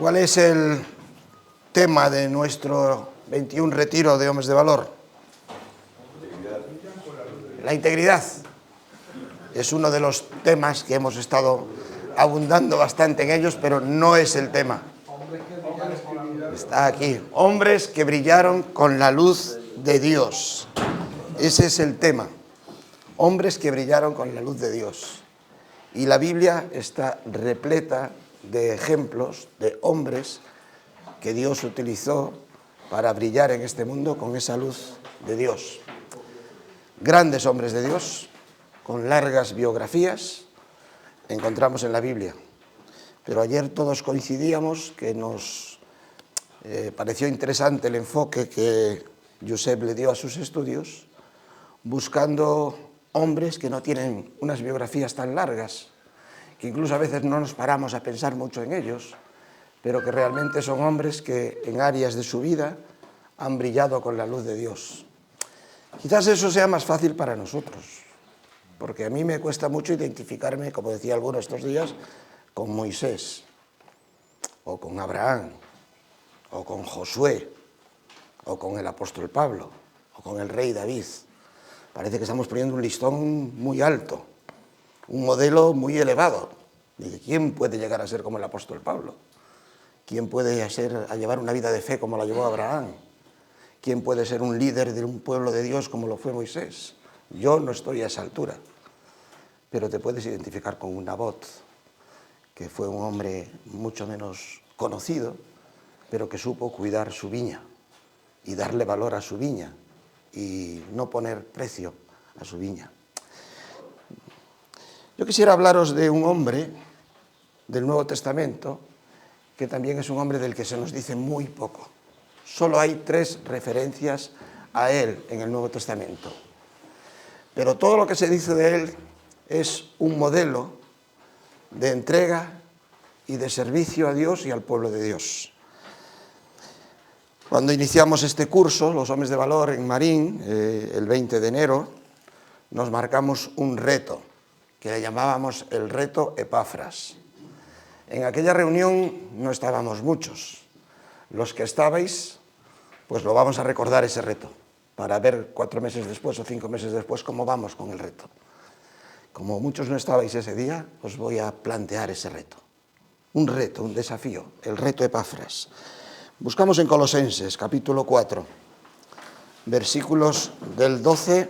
¿Cuál es el tema de nuestro 21 retiro de Hombres de Valor? La integridad. Es uno de los temas que hemos estado abundando bastante en ellos, pero no es el tema. Está aquí. Hombres que brillaron con la luz de Dios. Ese es el tema. Hombres que brillaron con la luz de Dios. Y la Biblia está repleta de ejemplos de hombres que Dios utilizó para brillar en este mundo con esa luz de Dios. Grandes hombres de Dios, con largas biografías, encontramos en la Biblia. Pero ayer todos coincidíamos que nos pareció interesante el enfoque que Josep le dio a sus estudios, buscando hombres que no tienen unas biografías tan largas, que incluso a veces no nos paramos a pensar mucho en ellos, pero que realmente son hombres que en áreas de su vida han brillado con la luz de Dios. Quizás eso sea más fácil para nosotros, porque a mí me cuesta mucho identificarme, como decía alguno estos días, con Moisés, o con Abraham, o con Josué, o con el apóstol Pablo, o con el rey David. Parece que estamos poniendo un listón muy alto, un modelo muy elevado. ¿Quién puede llegar a ser como el apóstol Pablo? ¿Quién puede llevar una vida de fe como la llevó Abraham? ¿Quién puede ser un líder de un pueblo de Dios como lo fue Moisés? Yo no estoy a esa altura, pero te puedes identificar con un Nabot, que fue un hombre mucho menos conocido, pero que supo cuidar su viña y darle valor a su viña y no poner precio a su viña. Yo quisiera hablaros de un hombre del Nuevo Testamento que también es un hombre del que se nos dice muy poco. Solo hay 3 referencias a él en el Nuevo Testamento. Pero todo lo que se dice de él es un modelo de entrega y de servicio a Dios y al pueblo de Dios. Cuando iniciamos este curso, los Hombres de Valor en Marín, el 20 de enero, nos marcamos un reto, que le llamábamos el reto Epafras. En aquella reunión no estábamos muchos. Los que estabais, pues lo vamos a recordar ese reto, para ver 4 meses después o 5 meses después cómo vamos con el reto. Como muchos no estabais ese día, os voy a plantear ese reto. Un reto, un desafío, el reto Epafras. Buscamos en Colosenses, capítulo 4, versículos del 12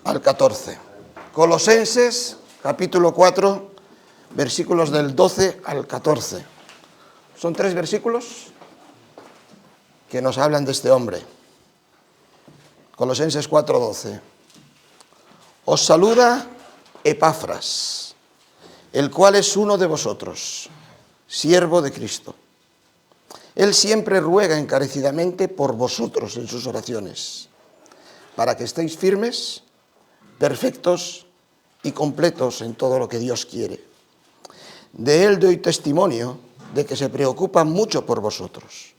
al 14. Colosenses, capítulo 4, versículos del 12 al 14. Son 3 versículos que nos hablan de este hombre. Colosenses 4:12. Os saluda Epafras, el cual es uno de vosotros, siervo de Cristo. Él siempre ruega encarecidamente por vosotros en sus oraciones, para que estéis firmes, perfectos y completos en todo lo que Dios quiere. De él doy testimonio de que se preocupa mucho por vosotros,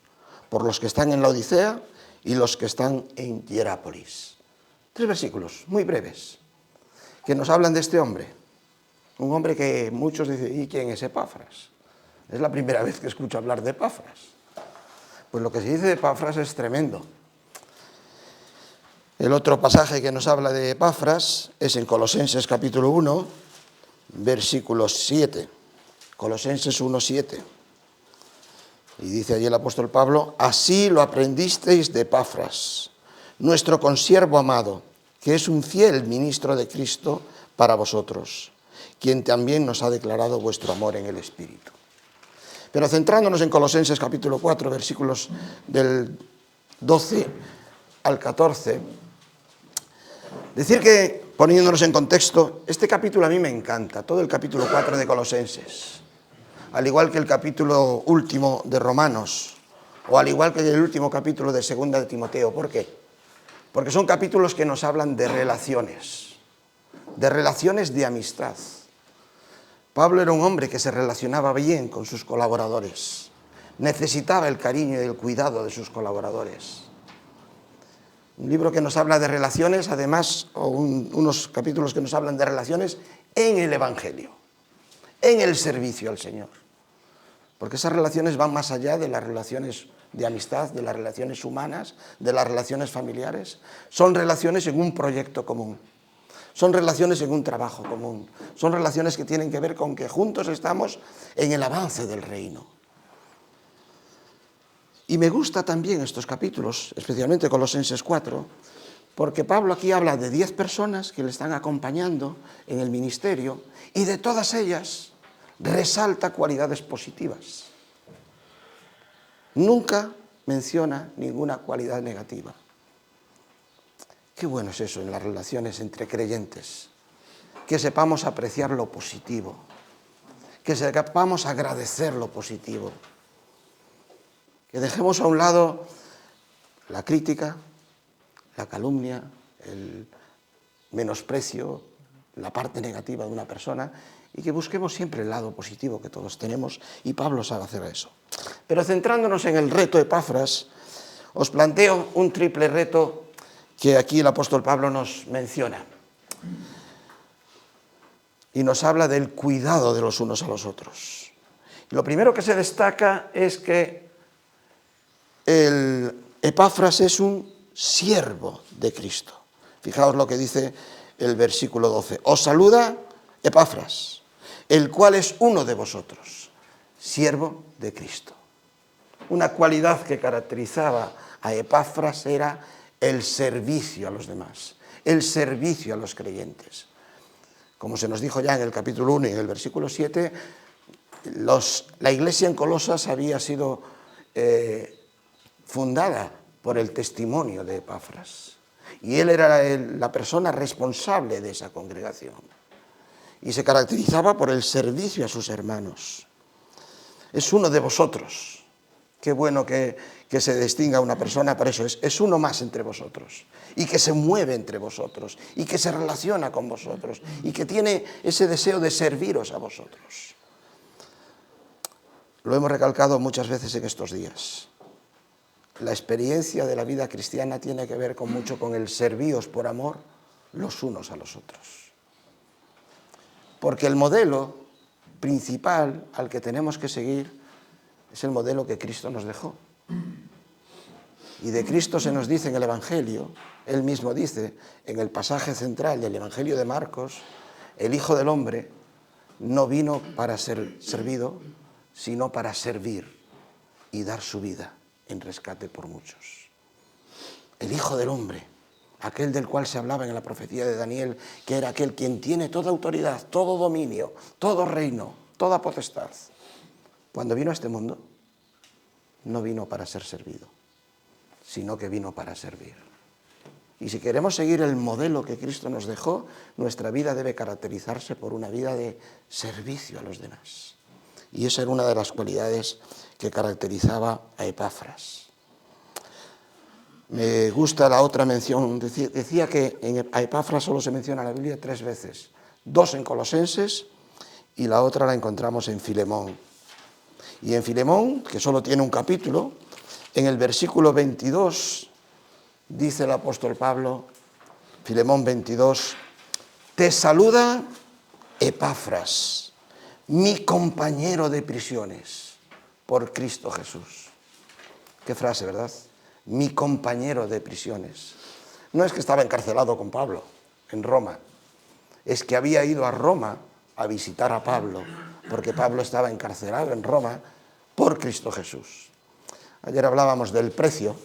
por los que están en la Odisea y los que están en Hierápolis. 3 versículos muy breves que nos hablan de este hombre. Un hombre que muchos dicen, ¿y quién es Epafras? Es la primera vez que escucho hablar de Epafras. Pues lo que se dice de Epafras es tremendo. El otro pasaje que nos habla de Epafras es en Colosenses capítulo 1, versículo 7. Colosenses 1:7. Y dice allí el apóstol Pablo, así lo aprendisteis de Epafras, nuestro consiervo amado, que es un fiel ministro de Cristo para vosotros, quien también nos ha declarado vuestro amor en el Espíritu. Pero centrándonos en Colosenses capítulo 4, versículos del 12 al 14, decir que, poniéndonos en contexto, este capítulo a mí me encanta, todo el capítulo 4 de Colosenses, al igual que el capítulo último de Romanos, o al igual que el último capítulo de 2 de Timoteo. ¿Por qué? Porque son capítulos que nos hablan de relaciones de amistad. Pablo era un hombre que se relacionaba bien con sus colaboradores, necesitaba el cariño y el cuidado de sus colaboradores. Un libro que nos habla de relaciones, además, o unos capítulos que nos hablan de relaciones en el Evangelio, en el servicio al Señor. Porque esas relaciones van más allá de las relaciones de amistad, de las relaciones humanas, de las relaciones familiares. Son relaciones en un proyecto común. Son relaciones en un trabajo común. Son relaciones que tienen que ver con que juntos estamos en el avance del reino. Y me gusta también estos capítulos, especialmente Colosenses 4, porque Pablo aquí habla de 10 personas que le están acompañando en el ministerio y de todas ellas resalta cualidades positivas. Nunca menciona ninguna cualidad negativa. Qué bueno es eso en las relaciones entre creyentes, que sepamos apreciar lo positivo, que sepamos agradecer lo positivo, que dejemos a un lado la crítica, la calumnia, el menosprecio, la parte negativa de una persona y que busquemos siempre el lado positivo que todos tenemos, y Pablo sabe hacer eso. Pero centrándonos en el reto Epafras, os planteo un triple reto que aquí el apóstol Pablo nos menciona y nos habla del cuidado de los unos a los otros. Y lo primero que se destaca es que el Epafras es un siervo de Cristo. Fijaos lo que dice el versículo 12. Os saluda Epafras, el cual es uno de vosotros, siervo de Cristo. Una cualidad que caracterizaba a Epafras era el servicio a los demás, el servicio a los creyentes. Como se nos dijo ya en el capítulo 1 y en el versículo 7, la iglesia en Colosas había sido fundada por el testimonio de Epafras. Y él era la persona responsable de esa congregación. Y se caracterizaba por el servicio a sus hermanos. Es uno de vosotros. Qué bueno que se distinga una persona, por eso es uno más entre vosotros. Y que se mueve entre vosotros. Y que se relaciona con vosotros. Y que tiene ese deseo de serviros a vosotros. Lo hemos recalcado muchas veces en estos días. La experiencia de la vida cristiana tiene que ver mucho con el servíos por amor los unos a los otros. Porque el modelo principal al que tenemos que seguir es el modelo que Cristo nos dejó. Y de Cristo se nos dice en el Evangelio, él mismo dice en el pasaje central del Evangelio de Marcos, el Hijo del Hombre no vino para ser servido, sino para servir y dar su vida en rescate por muchos. El Hijo del Hombre, aquel del cual se hablaba en la profecía de Daniel, que era aquel quien tiene toda autoridad, todo dominio, todo reino, toda potestad. Cuando vino a este mundo, no vino para ser servido, sino que vino para servir. Y si queremos seguir el modelo que Cristo nos dejó, nuestra vida debe caracterizarse por una vida de servicio a los demás. Y esa era una de las cualidades que caracterizaba a Epafras. Me gusta la otra mención. Decía que a Epafras solo se menciona en la Biblia 3 veces. 2 en Colosenses y la otra la encontramos en Filemón. Y en Filemón, que solo tiene un capítulo, en el versículo 22 dice el apóstol Pablo, Filemón 22, te saluda Epafras, mi compañero de prisiones, por Cristo Jesús. Qué frase, ¿verdad? Mi compañero de prisiones. No es que estaba encarcelado con Pablo en Roma, es que había ido a Roma a visitar a Pablo, porque Pablo estaba encarcelado en Roma por Cristo Jesús. Ayer hablábamos del precio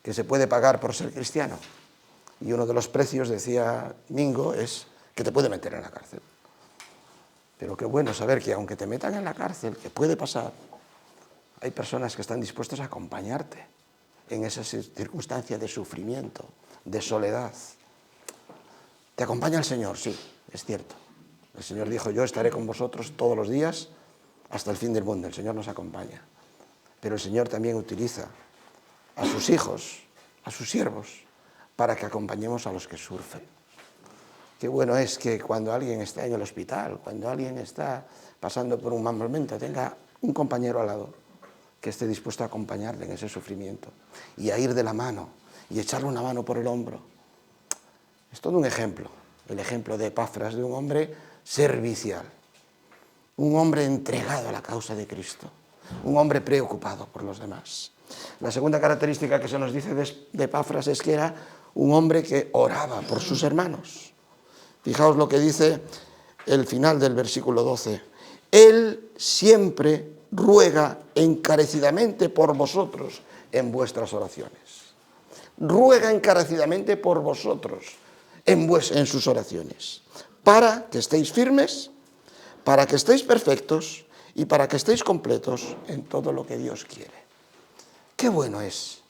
que se puede pagar por ser cristiano. Y uno de los precios, decía Mingo, es que te puede meter en la cárcel. Pero qué bueno saber que aunque te metan en la cárcel, que puede pasar, hay personas que están dispuestas a acompañarte en esa circunstancia de sufrimiento, de soledad. ¿Te acompaña el Señor? Sí, es cierto. El Señor dijo, yo estaré con vosotros todos los días hasta el fin del mundo. El Señor nos acompaña. Pero el Señor también utiliza a sus hijos, a sus siervos, para que acompañemos a los que sufren. Qué bueno es que cuando alguien está en el hospital, cuando alguien está pasando por un mal momento, tenga un compañero al lado que esté dispuesto a acompañarle en ese sufrimiento y a ir de la mano y echarle una mano por el hombro. Es todo un ejemplo, el ejemplo de Epafras, de un hombre servicial, un hombre entregado a la causa de Cristo, un hombre preocupado por los demás. La segunda característica que se nos dice de Epafras es que era un hombre que oraba por sus hermanos. Fijaos lo que dice el final del versículo 12. Él siempre ruega encarecidamente por vosotros en vuestras oraciones. Ruega encarecidamente por vosotros en sus oraciones, para que estéis firmes, para que estéis perfectos y para que estéis completos en todo lo que Dios quiere. Qué bueno es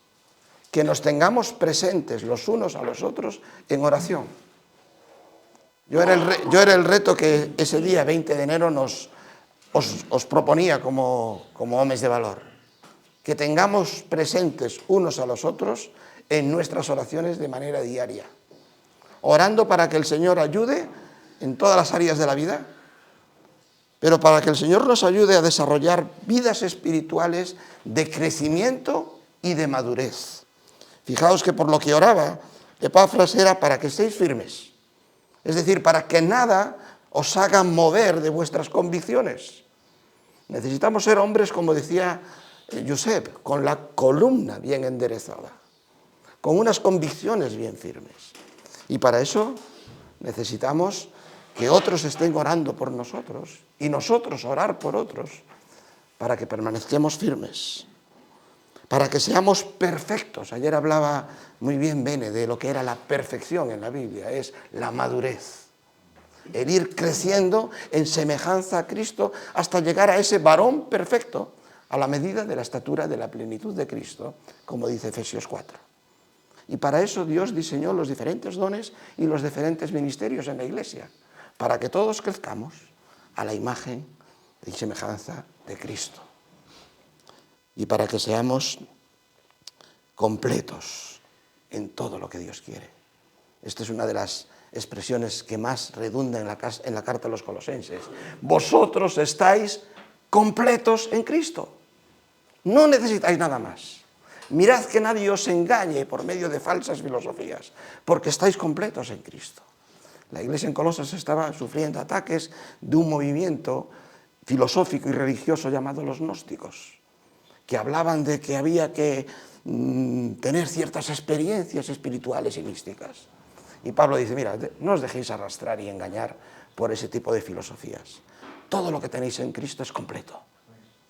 que nos tengamos presentes los unos a los otros en oración. Yo era el reto que ese día 20 de enero os proponía como hombres de valor. Que tengamos presentes unos a los otros en nuestras oraciones de manera diaria. Orando para que el Señor ayude en todas las áreas de la vida, pero para que el Señor nos ayude a desarrollar vidas espirituales de crecimiento y de madurez. Fijaos que por lo que oraba Epafras era para que estéis firmes. Es decir, para que nada os haga mover de vuestras convicciones. Necesitamos ser hombres, como decía Josep, con la columna bien enderezada, con unas convicciones bien firmes. Y para eso necesitamos que otros estén orando por nosotros y nosotros orar por otros, para que permanezcamos firmes, para que seamos perfectos. Ayer hablaba muy bien Bene de lo que era la perfección en la Biblia, es la madurez. El ir creciendo en semejanza a Cristo hasta llegar a ese varón perfecto, a la medida de la estatura de la plenitud de Cristo, como dice Efesios 4. Y para eso Dios diseñó los diferentes dones y los diferentes ministerios en la Iglesia, para que todos crezcamos a la imagen y semejanza de Cristo. Y para que seamos completos en todo lo que Dios quiere. Esta es una de las expresiones que más redunda en la carta a los Colosenses. Vosotros estáis completos en Cristo. No necesitáis nada más. Mirad que nadie os engañe por medio de falsas filosofías, porque estáis completos en Cristo. La iglesia en Colosas estaba sufriendo ataques de un movimiento filosófico y religioso llamado los gnósticos, que hablaban de que había que tener ciertas experiencias espirituales y místicas. Y Pablo dice, mira, no os dejéis arrastrar y engañar por ese tipo de filosofías. Todo lo que tenéis en Cristo es completo.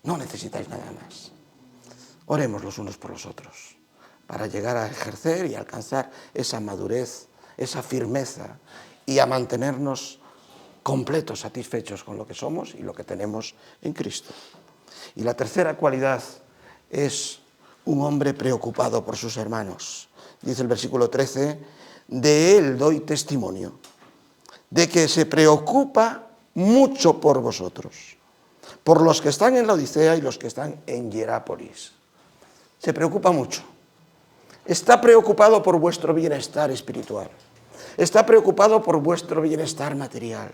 No necesitáis nada más. Oremos los unos por los otros para llegar a ejercer y alcanzar esa madurez, esa firmeza y a mantenernos completos, satisfechos con lo que somos y lo que tenemos en Cristo. Y la tercera cualidad es un hombre preocupado por sus hermanos. Dice el versículo 13, de él doy testimonio, de que se preocupa mucho por vosotros, por los que están en la Odisea y los que están en Hierápolis. Se preocupa mucho. Está preocupado por vuestro bienestar espiritual. Está preocupado por vuestro bienestar material.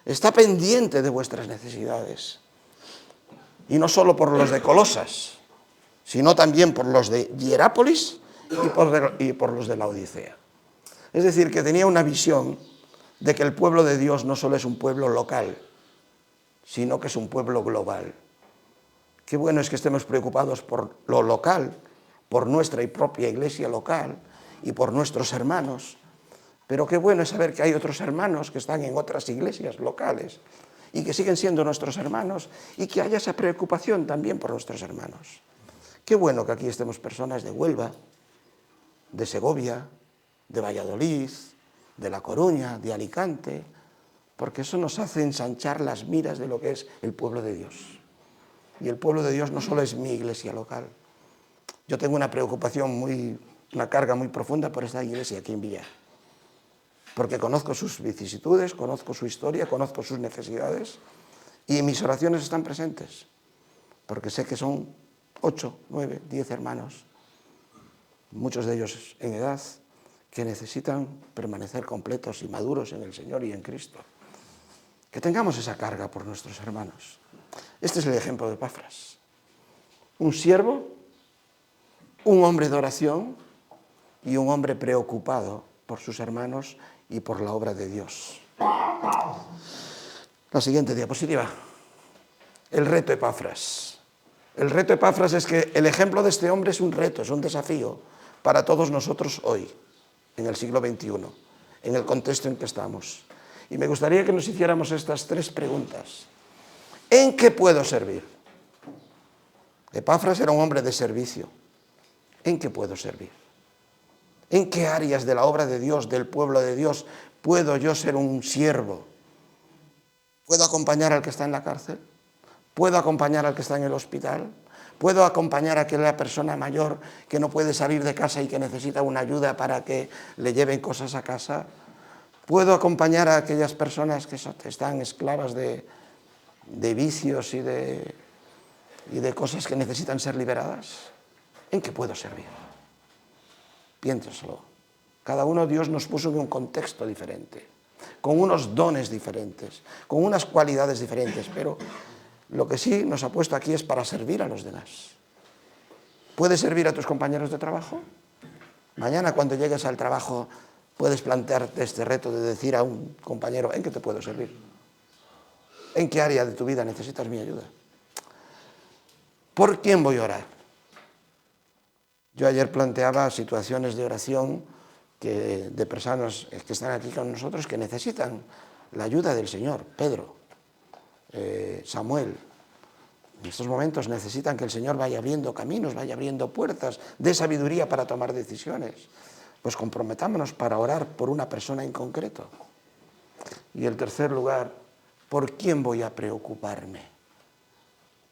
Está pendiente de vuestras necesidades. Y no solo por los de Colosas, sino también por los de Hierápolis y por los de la Odisea. Es decir, que tenía una visión de que el pueblo de Dios no solo es un pueblo local, sino que es un pueblo global. Qué bueno es que estemos preocupados por lo local, por nuestra propia iglesia local y por nuestros hermanos. Pero qué bueno es saber que hay otros hermanos que están en otras iglesias locales y que siguen siendo nuestros hermanos y que haya esa preocupación también por nuestros hermanos. Qué bueno que aquí estemos personas de Huelva, de Segovia, de Valladolid, de La Coruña, de Alicante, porque eso nos hace ensanchar las miras de lo que es el pueblo de Dios. Y el pueblo de Dios no solo es mi iglesia local. Yo tengo una preocupación una carga muy profunda por esta iglesia aquí en Villar. Porque conozco sus vicisitudes, conozco su historia, conozco sus necesidades y mis oraciones están presentes. Porque sé que son 8, 9, 10 hermanos, muchos de ellos en edad, que necesitan permanecer completos y maduros en el Señor y en Cristo. Que tengamos esa carga por nuestros hermanos. Este es el ejemplo de Epafras. Un siervo, un hombre de oración y un hombre preocupado por sus hermanos y por la obra de Dios. La siguiente diapositiva. El reto Epafras. El reto Epafras es que el ejemplo de este hombre es un reto, es un desafío para todos nosotros hoy, en el siglo XXI, en el contexto en que estamos. Y me gustaría que nos hiciéramos estas 3 preguntas. ¿En qué puedo servir? Epafras era un hombre de servicio. ¿En qué puedo servir? ¿En qué áreas de la obra de Dios, del pueblo de Dios, puedo yo ser un siervo? ¿Puedo acompañar al que está en la cárcel? ¿Puedo acompañar al que está en el hospital? ¿Puedo acompañar a aquella persona mayor que no puede salir de casa y que necesita una ayuda para que le lleven cosas a casa? ¿Puedo acompañar a aquellas personas que están esclavas de vicios y de cosas que necesitan ser liberadas? ¿En qué puedo servir? Piénsalo. Cada uno Dios nos puso en un contexto diferente, con unos dones diferentes, con unas cualidades diferentes, pero lo que sí nos ha puesto aquí es para servir a los demás. ¿Puedes servir a tus compañeros de trabajo? Mañana cuando llegues al trabajo puedes plantearte este reto de decir a un compañero, ¿en qué te puedo servir? ¿En qué área de tu vida necesitas mi ayuda? ¿Por quién voy a orar? Yo ayer planteaba situaciones de oración de personas que están aquí con nosotros que necesitan la ayuda del Señor. Pedro, Samuel, en estos momentos necesitan que el Señor vaya abriendo caminos, vaya abriendo puertas, dé sabiduría para tomar decisiones. Pues comprometámonos para orar por una persona en concreto. Y en tercer lugar, ¿por quién voy a preocuparme?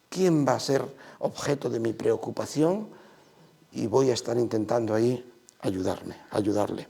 ¿Quién va a ser objeto de mi preocupación? Y voy a estar intentando ahí ayudarle.